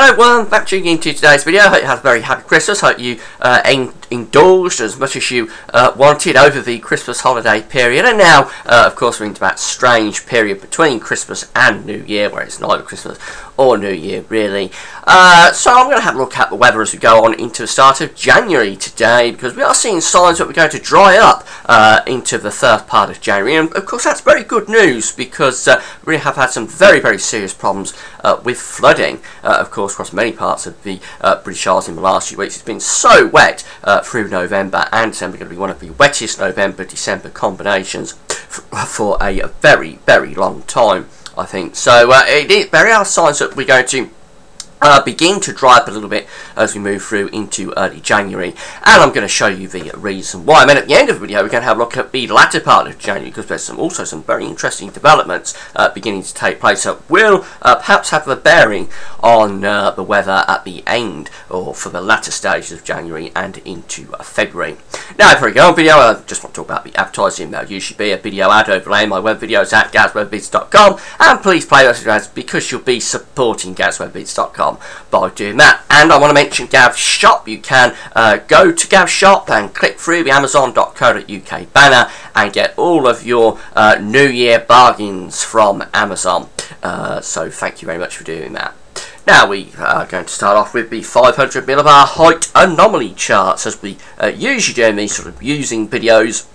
Hello everyone, back tuning into today's video. Hope you had a very happy Christmas. Hope you indulged as much as you wanted over the Christmas holiday period. And now, of course, we're into that strange period between Christmas and New Year, where it's neither Christmas or New Year, really. So I'm going to have a look at the weather as we go on into the start of January today, because we are seeing signs that we're going to dry up into the third part of January. And, of course, that's very good news, because we have had some very, very serious problems with flooding, of course, across many parts of the British Isles in the last few weeks. It's been so wet through November and December, going to be one of the wettest November-December combinations for a very, very long time, I think. So there are signs that we're going to begin to dry up a little bit as we move through into early January, and I'm going to show you the reason why. I mean, at the end of the video, we're going to have a look at the latter part of January, because there's also some very interesting developments beginning to take place that will perhaps have a bearing on the weather at the end, or for the latter stages of January and into February. Now, before we go on video, I just want to talk about the advertising. There'll usually be a video ad overlaying my web videos at gazwebvids.com, and please play those ads because you'll be supporting gazwebvids.com by doing that. And I want to mention Gav Shop. You can go to Gav Shop and click through the amazon.co.uk banner and get all of your New Year bargains from Amazon. So thank you very much for doing that. Now we are going to start off with the 500 millibar height anomaly charts, as we usually do in these sort of using videos.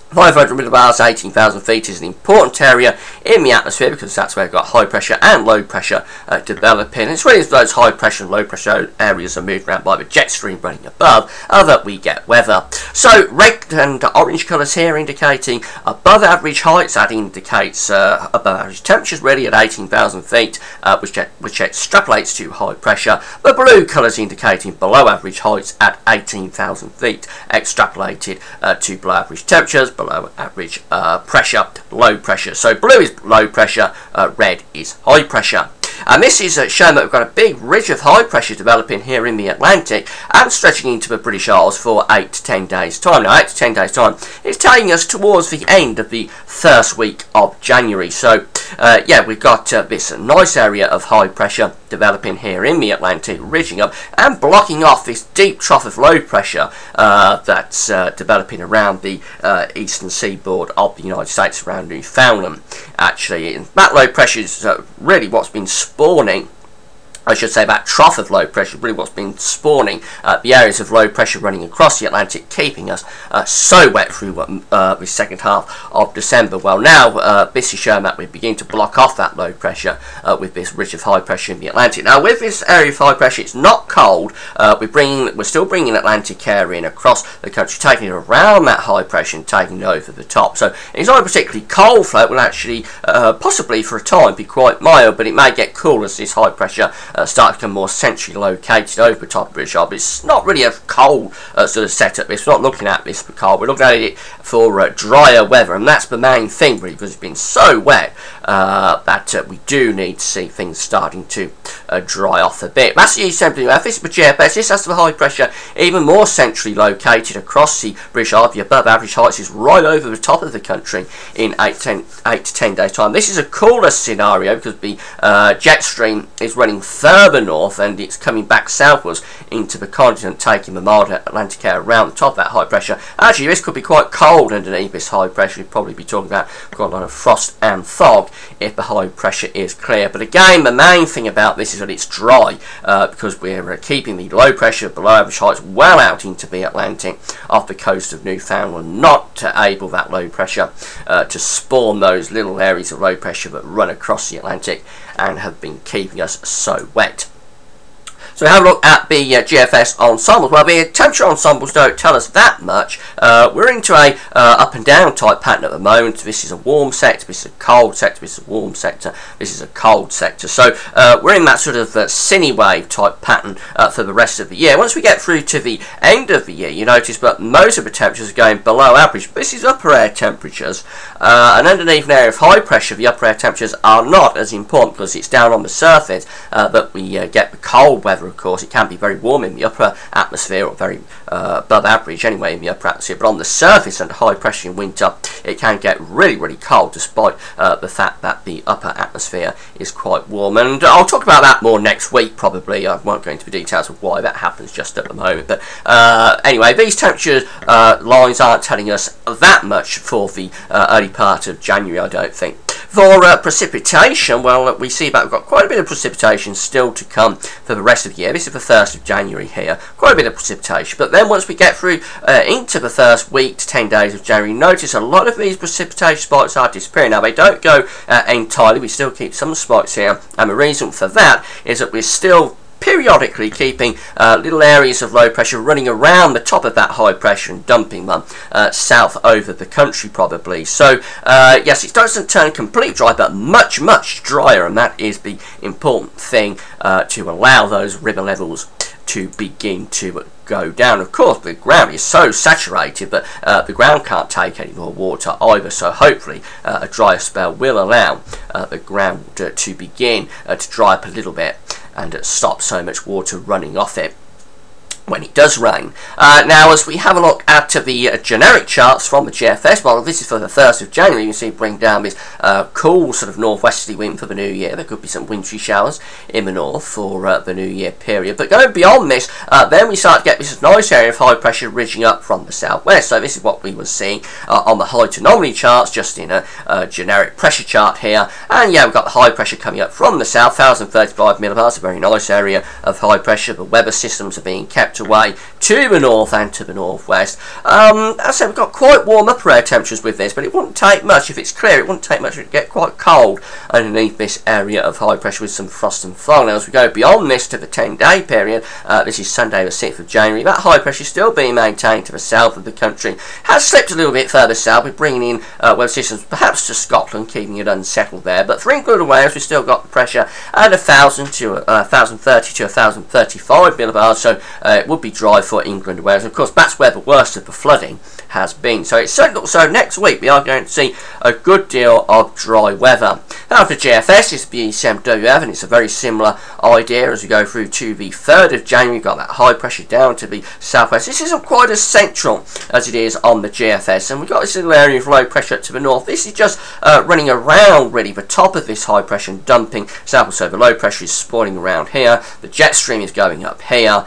500 millibars, 18,000 feet is an important area in the atmosphere, because that's where we've got high pressure and low pressure developing. It's really those high pressure and low pressure areas are moved around by the jet stream running above that we get weather. So red and orange colours here indicating above average heights. That indicates above average temperatures, really, at 18,000 feet, which extrapolates to high pressure. The blue colours indicating below average heights at 18,000 feet, extrapolated to below average temperatures, below average pressure, low pressure. So blue is low pressure, red is high pressure. And this is showing that we've got a big ridge of high pressure developing here in the Atlantic and stretching into the British Isles for 8 to 10 days time. Now 8 to 10 days time is taking us towards the end of the first week of January. So yeah, we've got this nice area of high pressure developing here in the Atlantic, ridging up and blocking off this deep trough of low pressure that's developing around the eastern seaboard of the United States, around Newfoundland. Actually, that low pressure is really what's been spawning, I should say, that trough of low pressure, really what's been spawning the areas of low pressure running across the Atlantic, keeping us so wet through the second half of December. Well, now this is showing that we begin to block off that low pressure with this ridge of high pressure in the Atlantic. Now, with this area of high pressure, it's not cold. We're still bringing Atlantic air in across the country, taking it around that high pressure and taking it over the top. So it's not a particularly cold flow. It will actually, possibly for a time, be quite mild, but it may get cool as this high pressure start to become more centrally located over the top of British Isles. But it's not really a cold sort of setup. We're not looking at this for cold. We're looking at it for drier weather, and that's the main thing, really, because it's been so wet that we do need to see things starting to dry off a bit. That's the ECMWF. This is the GFS. This has the high pressure even more centrally located across the British Isles. The above average heights is right over the top of the country in 8 to 10 days time. This is a cooler scenario because the jet stream is running further north and it's coming back southwards into the continent, taking the mild Atlantic air around the top of that high pressure. Actually, this could be quite cold underneath this high pressure. We'd probably be talking about quite a lot of frost and fog if the high pressure is clear. But again, the main thing about this is that it's dry, because we're keeping the low pressure below average heights well out into the Atlantic off the coast of Newfoundland, not to able that low pressure to spawn those little areas of low pressure that run across the Atlantic and have been keeping us so wet. So have a look at the GFS ensembles. Well, the temperature ensembles don't tell us that much. We're into a up and down type pattern at the moment. This is a warm sector, this is a cold sector, this is a warm sector, this is a cold sector. So we're in that sort of cine wave type pattern for the rest of the year. Once we get through to the end of the year, you notice that most of the temperatures are going below average. This is upper air temperatures, and underneath an area of high pressure, the upper air temperatures are not as important, because it's down on the surface that we get the cold weather weather, of course. It can be very warm in the upper atmosphere, or very above average anyway in the upper atmosphere, but on the surface under high pressure in winter it can get really cold, despite the fact that the upper atmosphere is quite warm. And I'll talk about that more next week probably. I won't go into the details of why that happens just at the moment, but anyway, these temperature lines aren't telling us that much for the early part of January, I don't think. For precipitation, well, we see that we've got quite a bit of precipitation still to come for the rest of the year. This is the 1st of January here, quite a bit of precipitation. But then once we get through into the first week to 10 days of January, notice a lot of these precipitation spikes are disappearing. Now, they don't go entirely, we still keep some spikes here, and the reason for that is that we're still periodically keeping little areas of low pressure running around the top of that high pressure and dumping them south over the country probably. So yes, it doesn't turn completely dry, but much drier, and that is the important thing to allow those river levels to begin to go down. Of course, the ground is so saturated that the ground can't take any more water either, so hopefully a drier spell will allow the ground to begin to dry up a little bit and stop so much water running off it when it does rain. Now, as we have a look at the generic charts from the GFS model, this is for the 1st of January. You can see bring down this cool sort of northwesterly wind for the new year. There could be some wintry showers in the north for the new year period. But going beyond this, then we start to get this nice area of high pressure ridging up from the southwest. So this is what we were seeing on the height anomaly charts, just in a generic pressure chart here. And yeah, we've got the high pressure coming up from the south, 1035 millibars, a very nice area of high pressure. The weather systems are being kept away to the north and to the northwest. As I said, we've got quite warm upper air temperatures with this, but it wouldn't take much if it's clear. It wouldn't take much to get quite cold underneath this area of high pressure with some frost and fog. Now, as we go beyond this to the 10-day period, this is Sunday the 6th of January, that high pressure is still being maintained to the south of the country. Has slipped a little bit further south. We're bringing in weather systems perhaps to Scotland, keeping it unsettled there. But for England and Wales, we've still got the pressure at 1,000 to 1,030 to 1,035 millibars, so it would be dry for England and Wales. Of course, that's where the worst of the flooding has been. So it's certainly so next week we are going to see a good deal of dry weather. Now for GFS, it's the ECMWF, and it's a very similar idea as we go through to the 3rd of January. We've got that high pressure down to the southwest. This isn't quite as central as it is on the GFS, and we've got this little area of low pressure up to the north. This is just running around really the top of this high pressure and dumping south. So the low pressure is spawning around here, the jet stream is going up here,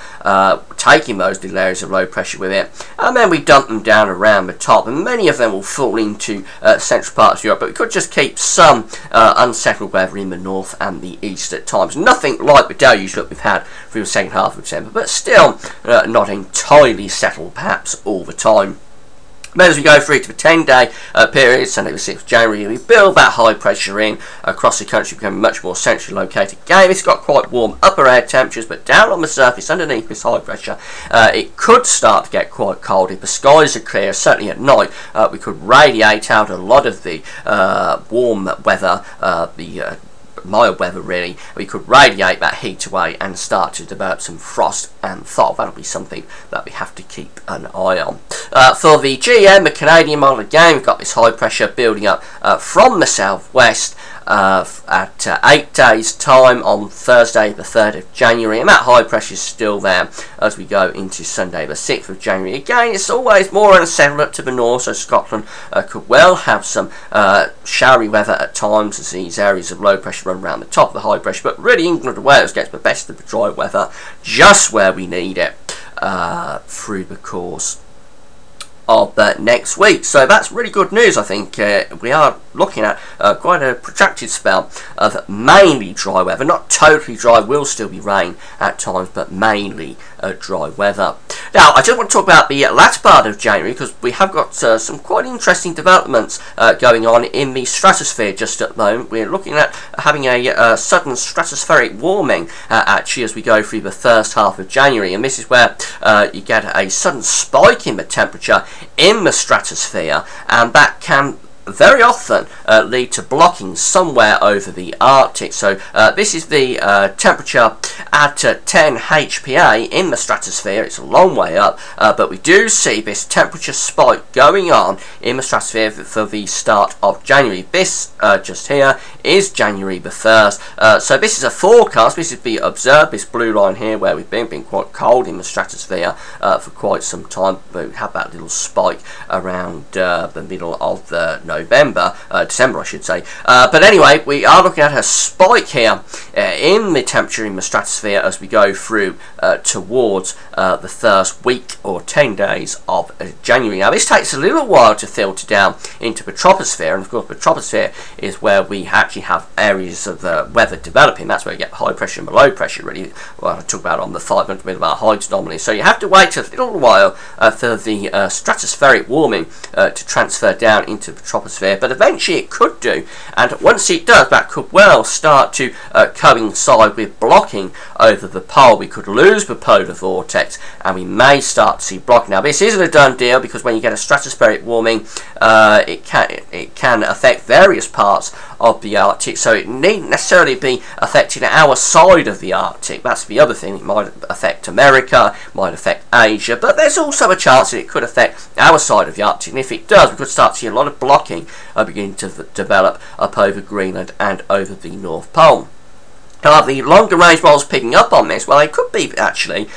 taking those little areas of low pressure with it, and then we dump them down around the top, and many of them will fall into central parts of Europe, but we could just keep some unsettled weather in the north and the east at times. Nothing like the deluge that we've had through the second half of December, but still not entirely settled perhaps all the time. Then as we go through to the 10-day period, Sunday the 6th of January, we build that high pressure in across the country, becoming much more centrally located. Again, it's got quite warm upper air temperatures, but down on the surface, underneath this high pressure, it could start to get quite cold. If the skies are clear, certainly at night, we could radiate out a lot of the warm weather, the mild weather really. We could radiate that heat away and start to develop some frost and thaw. That'll be something that we have to keep an eye on. For the GM, the Canadian model, again, we've got this high pressure building up from the southwest at 8 days time on Thursday the 3rd of January, and that high pressure is still there as we go into Sunday the 6th of January. Again, it's always more unsettled up to the north, so Scotland could well have some showery weather at times as these areas of low pressure run around the top of the high pressure, but really England and Wales gets the best of the dry weather just where we need it through the course of next week. So that's really good news. I think we are looking at quite a protracted spell of mainly dry weather. Not totally dry, will still be rain at times, but mainly dry weather. Now, I just want to talk about the latter part of January, because we have got some quite interesting developments going on in the stratosphere just at the moment. We're looking at having a sudden stratospheric warming actually as we go through the first half of January, and this is where you get a sudden spike in the temperature in the stratosphere, and that can very often lead to blocking somewhere over the Arctic. So this is the temperature at 10 HPA in the stratosphere. It's a long way up, but we do see this temperature spike going on in the stratosphere for the start of January. This just here is January the 1st. So this is a forecast. This is the observed, this blue line here, where we've been quite cold in the stratosphere for quite some time. But we have that little spike around the middle of December I should say. But anyway, we are looking at a spike here in the temperature in the stratosphere as we go through towards the first week or 10 days of January. Now this takes a little while to filter down into the troposphere, and of course the troposphere is where we actually have areas of weather developing. That's where you get high pressure and low pressure, really. Well, I talk about on the 500 millibar height anomaly. So you have to wait a little while for the stratospheric warming to transfer down into the troposphere, but eventually it could do, and once it does, that could well start to coincide with blocking over the pole. We could lose the polar vortex and we may start to see blocking. Now this isn't a done deal, because when you get a stratospheric warming, it can affect various parts of the Arctic, so it needn't necessarily be affecting our side of the Arctic. That's the other thing. It might affect America, might affect Asia, but there's also a chance that it could affect our side of the Arctic, and if it does, we could start to see a lot of blocking beginning to develop up over Greenland and over the North Pole. Now, the longer range models picking up on this, well, they could be actually.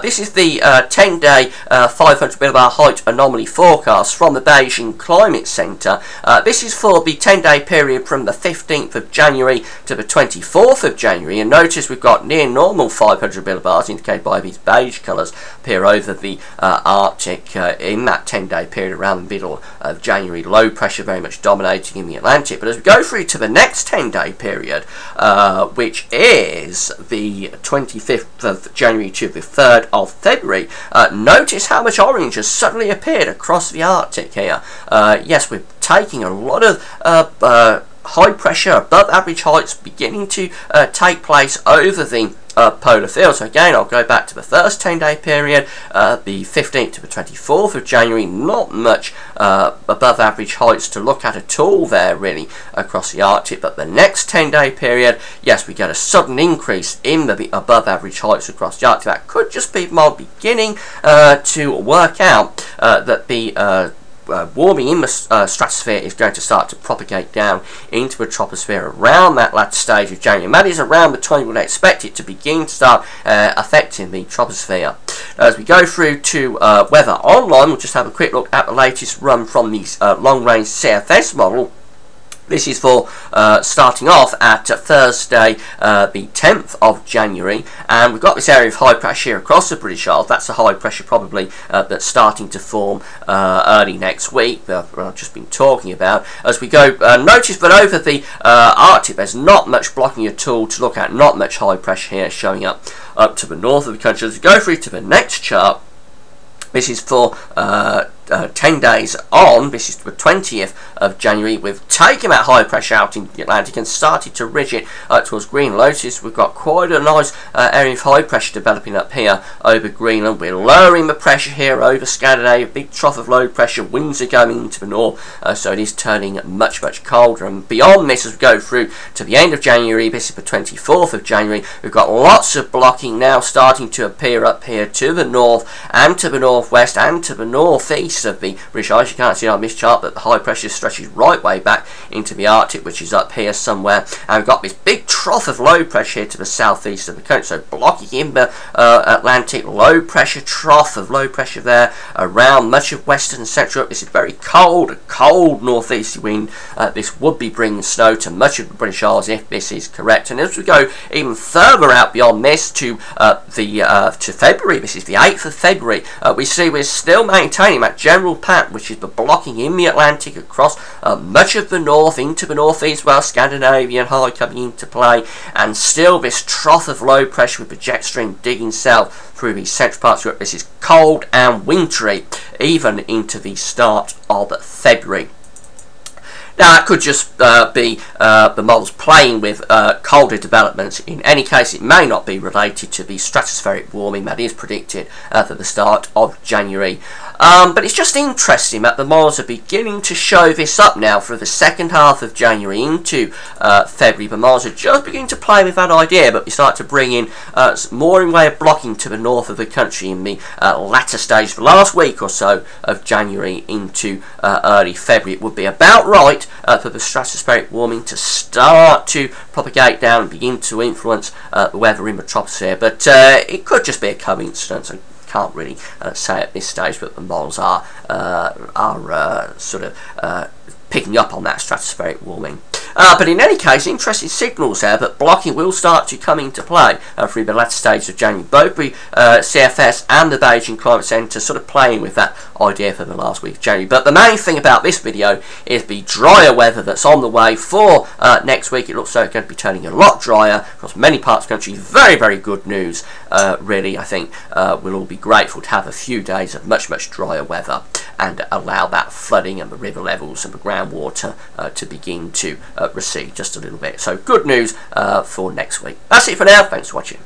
This is the 10-day 500 millibar height anomaly forecast from the Beijing Climate Centre. This is for the 10-day period from the 15th of January to the 24th of January. And notice we've got near normal 500 millibars indicated by these beige colours appear over the Arctic in that 10-day period around the middle of January. Low pressure very much dominating in the Atlantic. But as we go through to the next 10-day period, which is the 25th of January to the 3rd of February, notice how much orange has suddenly appeared across the Arctic here. Yes, we're taking a lot of high pressure, above average heights beginning to take place over the polar field. So again, I'll go back to the first 10-day period, the 15th to the 24th of January. Not much above average heights to look at all there, really, across the Arctic. But the next 10-day period, yes, we get a sudden increase in the above average heights across the Arctic. That could just be beginning to work out that the warming in the stratosphere is going to start to propagate down into the troposphere around that latter stage of January. And that is around the time we'd expect it to begin to start affecting the troposphere. As we go through to weather online, we'll just have a quick look at the latest run from the long-range CFS model. This is for starting off at Thursday, the 10th of January, and we've got this area of high pressure here across the British Isles. That's the high pressure probably that's starting to form early next week, that I've just been talking about. As we go, notice that over the Arctic there's not much blocking at all to look at, not much high pressure here showing up to the north of the country. As we go through to the next chart, this is for 10 days on. This is the 20th of January. We've taken that high pressure out in the Atlantic and started to ridge it towards Greenland. Notice we've got quite a nice area of high pressure developing up here over Greenland. We're lowering the pressure here over Scandinavia. Big trough of low pressure. Winds are going into the north, so it is turning much colder. And beyond this, as we go through to the end of January, this is the 24th of January, we've got lots of blocking now starting to appear up here to the north and to the northwest and to the northeast of the British Isles. You can't see on this chart that the high pressure stretches right way back into the Arctic, which is up here somewhere, and we've got this big trough of low pressure here to the southeast of the country, so blocking in the Atlantic. Low pressure trough of low pressure there around much of western and central Europe. This is very cold, a cold northeasterly wind. This would be bringing snow to much of the British Isles if this is correct. And as we go even further out beyond this to February, this is the 8th of February, we see we're still maintaining that general pattern, which is the blocking in the Atlantic across much of the north into the northeast, well, Scandinavian high coming into play, and still this trough of low pressure with the jet stream digging south through the central parts of Europe. This is cold and wintry even into the start of February. Now, that could just be the models playing with colder developments. In any case, it may not be related to the stratospheric warming that is predicted for the start of January. But it's just interesting that the models are beginning to show this up now for the second half of January into February. The models are just beginning to play with that idea, but we start to bring in more in way of blocking to the north of the country in the latter stage, the last week or so of January into early February. It would be about right for the stratospheric warming to start to propagate down and begin to influence the weather in the troposphere, but it could just be a coincidence. I can't really say at this stage, but the models are sort of picking up on that stratospheric warming. But in any case, interesting signals there that blocking will start to come into play through the latter stage of January. Both the CFS and the Beijing Climate Centre sort of playing with that idea for the last week of January. But the main thing about this video is the drier weather that's on the way for next week. It looks like it's going to be turning a lot drier across many parts of the country. Very, very good news, really. I think we'll all be grateful to have a few days of much, much drier weather and allow that flooding and the river levels and the groundwater to begin to recede just a little bit. So good news for next week. That's it for now. Thanks for watching.